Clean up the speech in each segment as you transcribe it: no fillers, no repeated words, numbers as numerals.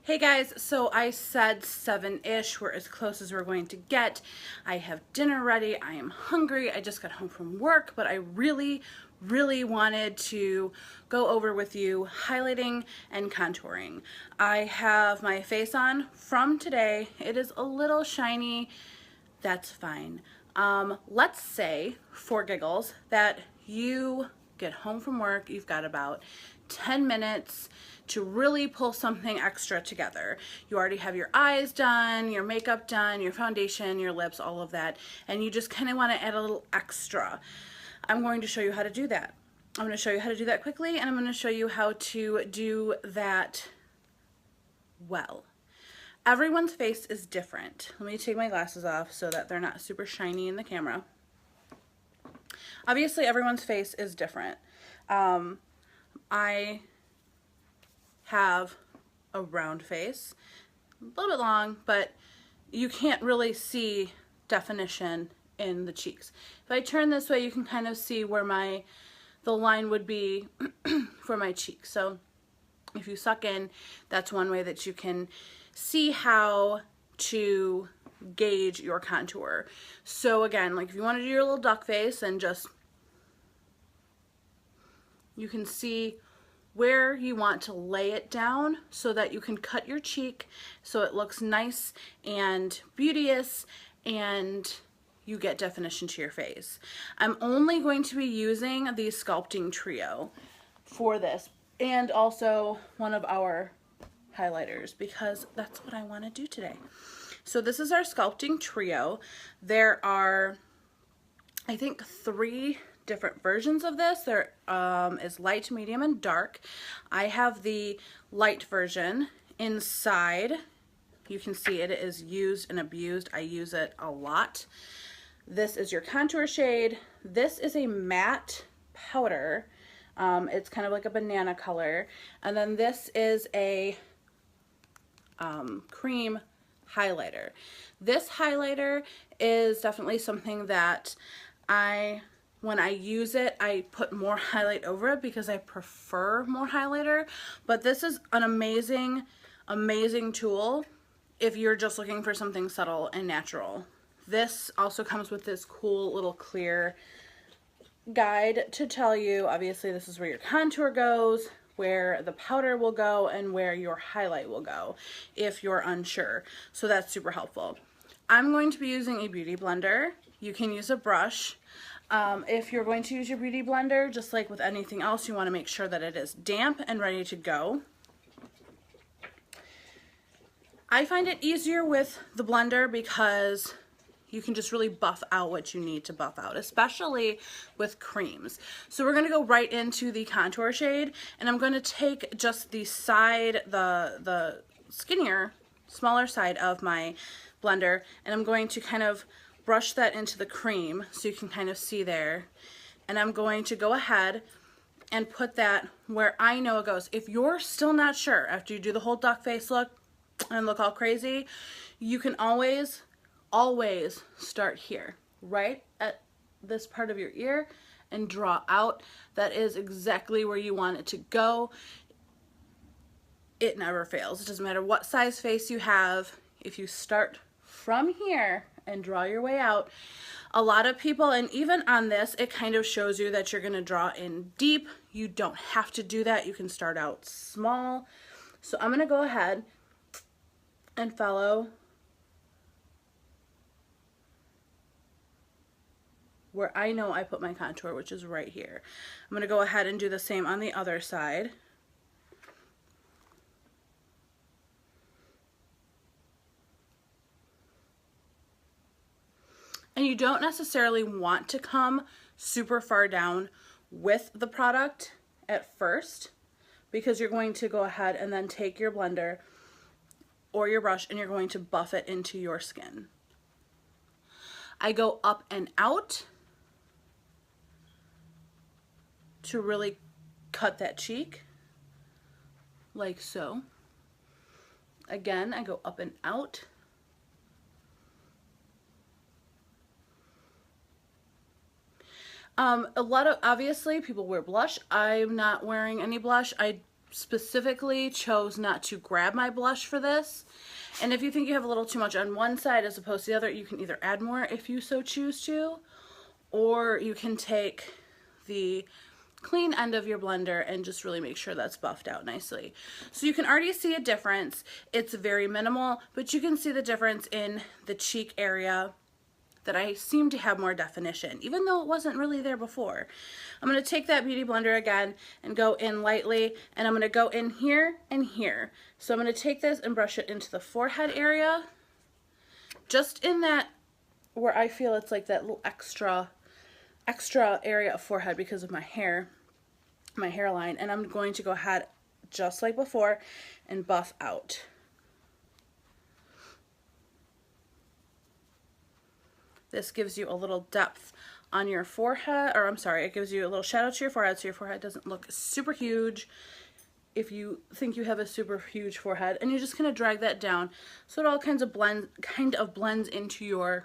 Hey guys, so I said 7-ish, we're as close as we're going to get. I have dinner ready, I am hungry, I just got home from work, but I really wanted to go over with you highlighting and contouring. I have my face on from today. It is a little shiny, that's fine. Let's say, for giggles, that you get home from work, you've got about 10 minutes to really pull something extra together. You already have your eyes done, your makeup done, your foundation, your lips, all of that, and you just kind of want to add a little extra. I'm going to show you how to do that. I'm going to show you how to do that quickly, and I'm going to show you how to do that well. Everyone's face is different. Let me take my glasses off so that they're not super shiny in the camera. Obviously, everyone's face is different. I have a round face, a little bit long, but you can't really see definition in the cheeks. If I turn this way, you can kind of see where the line would be for my cheeks. So if you suck in, that's one way that you can see how to gauge your contour. So again, like if you want to do your little duck face and just, you can see where you want to lay it down so that you can cut your cheek so it looks nice and beauteous and you get definition to your face. I'm only going to be using the Sculpting Trio for this, and also one of our highlighters, because that's what I want to do today. So this is our Sculpting Trio. There are, I think, 3 different versions of this. There is light, medium, and dark. I have the light version. Inside, you can see it is used and abused. I use it a lot. This is your contour shade. This is a matte powder. It's kind of like a banana color. And then this is a cream highlighter. This highlighter is definitely something that when I use it, I put more highlight over it because I prefer more highlighter. But this is an amazing tool if you're just looking for something subtle and natural. This also comes with this cool little clear guide to tell you, obviously this is where your contour goes, where the powder will go, and where your highlight will go if you're unsure. So that's super helpful. I'm going to be using a beauty blender. You can use a brush. If you're going to use your beauty blender, just like with anything else, you want to make sure that it is damp and ready to go. I find it easier with the blender because you can just really buff out what you need to buff out, especially with creams. So we're going to go right into the contour shade, and I'm going to take just the side, the skinnier, smaller side of my blender, and I'm going to kind of brush that into the cream so you can kind of see there. And I'm going to go ahead and put that where I know it goes. If you're still not sure after you do the whole duck face look and look all crazy, you can always start here, right at this part of your ear, and draw out. That is exactly where you want it to go. It never fails. It doesn't matter what size face you have. If you start from here and draw your way out, a lot of people, and even on this, it kind of shows you that you're going to draw in deep. You don't have to do that. You can start out small. So I'm going to go ahead and follow where I know I put my contour, which is right here. I'm going to go ahead and do the same on the other side. And you don't necessarily want to come super far down with the product at first, because you're going to go ahead and then take your blender or your brush and you're going to buff it into your skin. I go up and out to really cut that cheek, like so. Again, I go up and out. A lot of, obviously, people wear blush. I'm not wearing any blush. I specifically chose not to grab my blush for this. And if you think you have a little too much on one side as opposed to the other, you can either add more if you so choose to, or you can take the clean end of your blender and just really make sure that's buffed out nicely. So you can already see a difference. It's very minimal, but you can see the difference in the cheek area that I seem to have more definition, even though it wasn't really there before. I'm going to take that Beauty Blender again and go in lightly, and I'm going to go in here and here. So I'm going to take this and brush it into the forehead area, just in that where I feel it's like that little extra area of forehead because of my hair, my hairline, and I'm going to go ahead just like before and buff out. This gives you a little depth on your forehead, or I'm sorry, it gives you a little shadow to your forehead so your forehead doesn't look super huge if you think you have a super huge forehead, and you're just going to drag that down so it all kind of blends into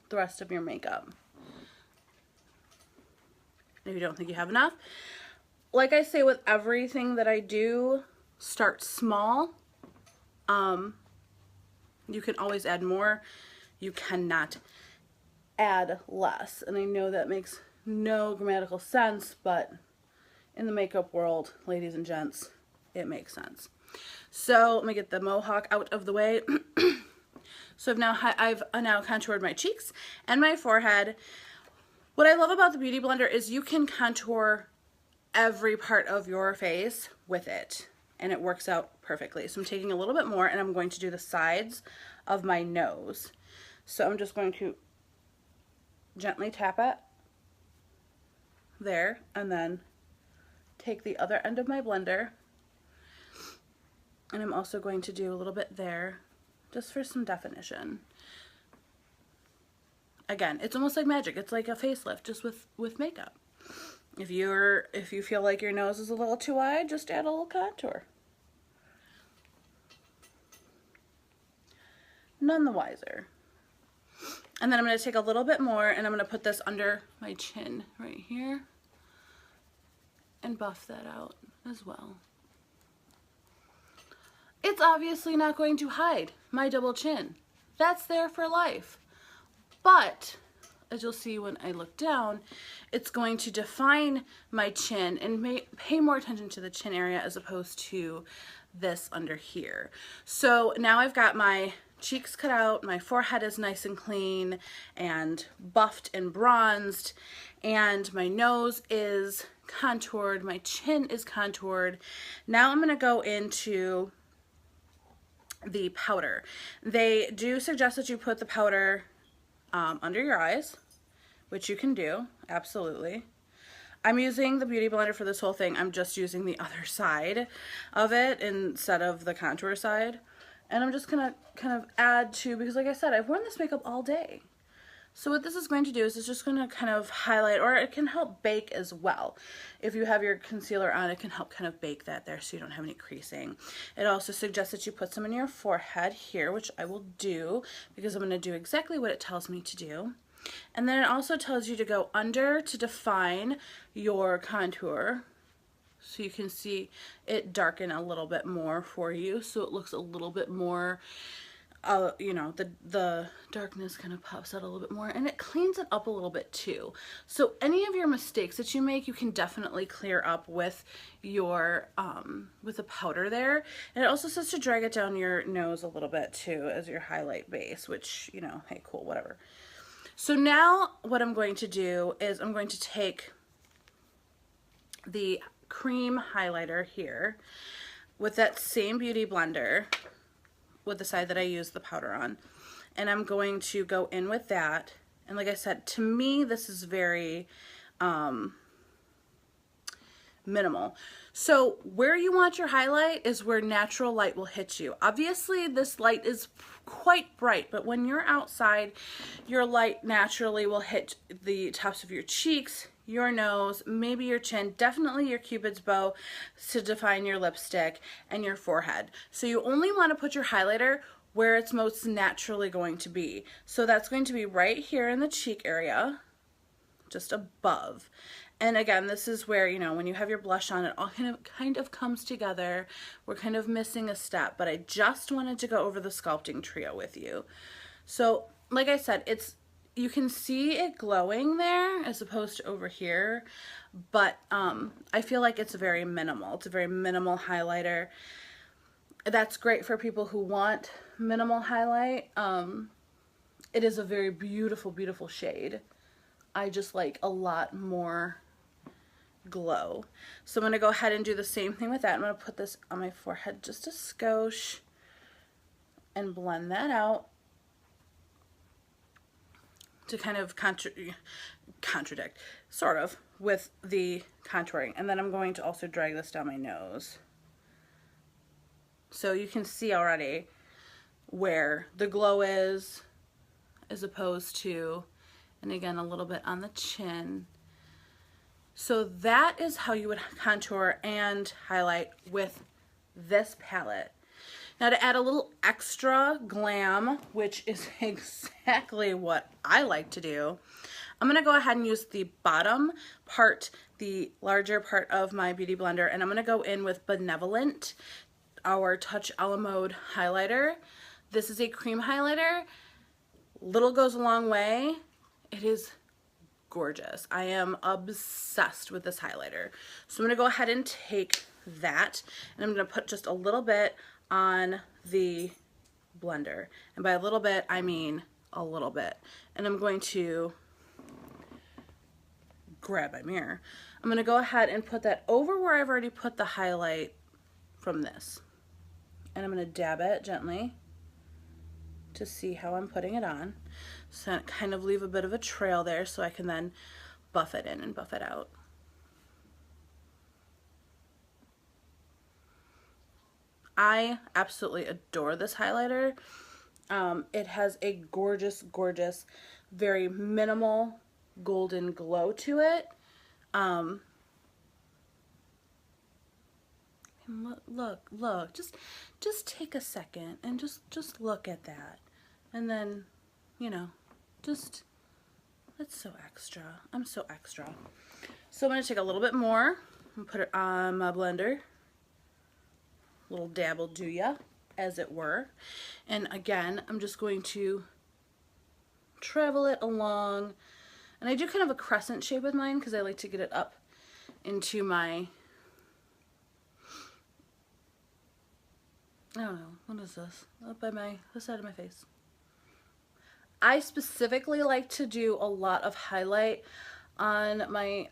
the rest of your makeup. If you don't think you have enough, like I say with everything that I do, start small. You can always add more. You cannot add less. And I know that makes no grammatical sense, but in the makeup world, ladies and gents, it makes sense. So let me get the mohawk out of the way. So I've now contoured my cheeks and my forehead. What I love about the Beauty Blender is you can contour every part of your face with it, and it works out perfectly. So I'm taking a little bit more, and I'm going to do the sides of my nose. So I'm just going to gently tap it there, and then take the other end of my blender, and I'm also going to do a little bit there just for some definition. Again, it's almost like magic. It's like a facelift just with makeup. If you feel like your nose is a little too wide, just add a little contour. None the wiser. And then I'm going to take a little bit more, and I'm going to put this under my chin right here and buff that out as well. It's obviously not going to hide my double chin. That's there for life. But as you'll see when I look down, it's going to define my chin and pay more attention to the chin area as opposed to this under here. So now I've got my cheeks cut out, my forehead is nice and clean and buffed and bronzed, and my nose is contoured, my chin is contoured. Now I'm going to go into the powder. They do suggest that you put the powder under your eyes, which you can do, absolutely. I'm using the Beauty Blender for this whole thing. I'm just using the other side of it instead of the contour side. And I'm just gonna kind of add to, because like I said, I've worn this makeup all day. So what this is going to do is it's just gonna kind of highlight, or it can help bake as well. If you have your concealer on, it can help kind of bake that there so you don't have any creasing. It also suggests that you put some in your forehead here, which I will do because I'm gonna do exactly what it tells me to do. And then it also tells you to go under to define your contour. So you can see it darken a little bit more for you, so it looks a little bit more, you know, the darkness kind of pops out a little bit more, and it cleans it up a little bit too. So any of your mistakes that you make, you can definitely clear up with your with the powder there. And it also says to drag it down your nose a little bit too as your highlight base, which, you know, hey, cool, whatever. So now what I'm going to do is I'm going to take the cream highlighter here with that same Beauty Blender with the side that I used the powder on, and I'm going to go in with that. And like I said, to me this is very minimal. So where you want your highlight is where natural light will hit you. Obviously this light is quite bright, but when you're outside, your light naturally will hit the tops of your cheeks, your nose, maybe your chin, definitely your Cupid's bow to define your lipstick, and your forehead. So you only want to put your highlighter where it's most naturally going to be. So that's going to be right here in the cheek area, just above. And again, this is where, you know, when you have your blush on, it all kind of comes together. We're kind of missing a step, but I just wanted to go over the sculpting trio with you. So, like I said, you can see it glowing there as opposed to over here, but I feel like it's very minimal. It's a very minimal highlighter. That's great for people who want minimal highlight. It is a very beautiful, beautiful shade. I just like a lot more glow. So I'm going to go ahead and do the same thing with that. I'm going to put this on my forehead just a skosh and blend that out to kind of contradict, sort of, with the contouring. And then I'm going to also drag this down my nose. So you can see already where the glow is, as opposed to, and again, a little bit on the chin. So that is how you would contour and highlight with this palette. Now to add a little extra glam, which is exactly what I like to do, I'm going to go ahead and use the bottom part, the larger part of my Beauty Blender, and I'm going to go in with Benevolent, our Touch a la Mode highlighter. This is a cream highlighter. Little goes a long way. It is gorgeous. I am obsessed with this highlighter. So I'm going to go ahead and take that, and I'm going to put just a little bit on the blender. And by a little bit, I mean a little bit. And I'm going to grab my mirror. I'm going to go ahead and put that over where I've already put the highlight from this. And I'm going to dab it gently to see how I'm putting it on. So kind of leave a bit of a trail there so I can then buff it in and buff it out. I absolutely adore this highlighter. It has a gorgeous, gorgeous, very minimal golden glow to it. Look, just take a second and just look at that. And then, you know, it's so extra. I'm so extra. So I'm going to take a little bit more and put it on my blender. Little dab will do ya, as it were. And again, I'm just going to travel it along. And I do kind of a crescent shape with mine because I like to get it up into my, I don't know, what is this? Up by the side of my face. I specifically like to do a lot of highlight on my,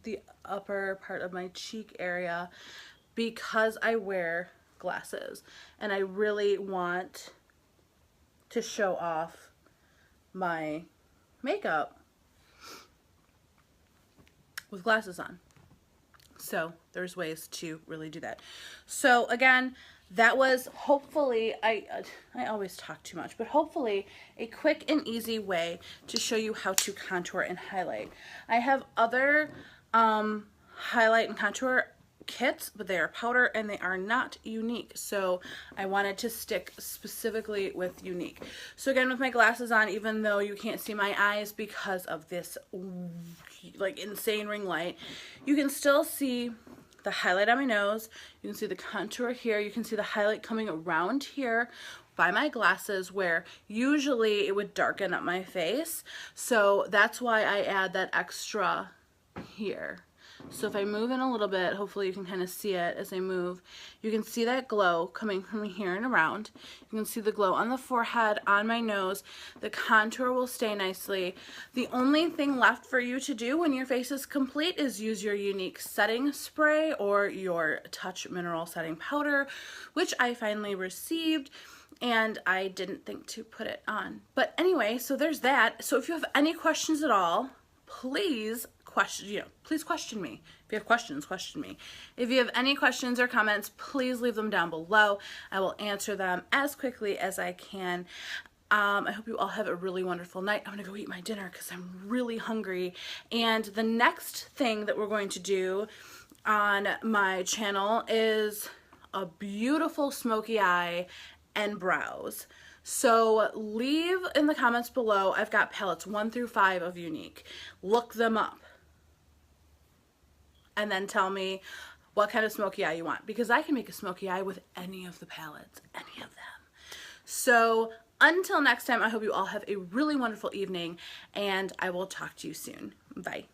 the upper part of my cheek area because I wear glasses and I really want to show off my makeup with glasses on. So there's ways to really do that. So again, that was hopefully, I always talk too much, but hopefully a quick and easy way to show you how to contour and highlight. I have other highlight and contour kits, but they are powder and they are not Younique. So I wanted to stick specifically with Younique. So again, with my glasses on, even though you can't see my eyes because of this like insane ring light, you can still see the highlight on my nose. You can see the contour here. You can see the highlight coming around here by my glasses where usually it would darken up my face. So that's why I add that extra here. So if I move in a little bit, hopefully you can kind of see it as I move. You can see that glow coming from here and around. You can see the glow on the forehead, on my nose. The contour will stay nicely. The only thing left for you to do when your face is complete is use your Younique setting spray or your Touch Mineral Setting Powder, which I finally received. And I didn't think to put it on. But anyway, so there's that. So if you have any questions at all, please question me. If you have questions, question me. If you have any questions or comments, please leave them down below. I will answer them as quickly as I can. I hope you all have a really wonderful night. I'm gonna go eat my dinner because I'm really hungry. And the next thing that we're going to do on my channel is a beautiful smoky eye and brows. So leave in the comments below. I've got palettes 1 through 5 of Younique. Look them up. And then tell me what kind of smoky eye you want, because I can make a smoky eye with any of the palettes, any of them. So until next time, I hope you all have a really wonderful evening, and I will talk to you soon. Bye.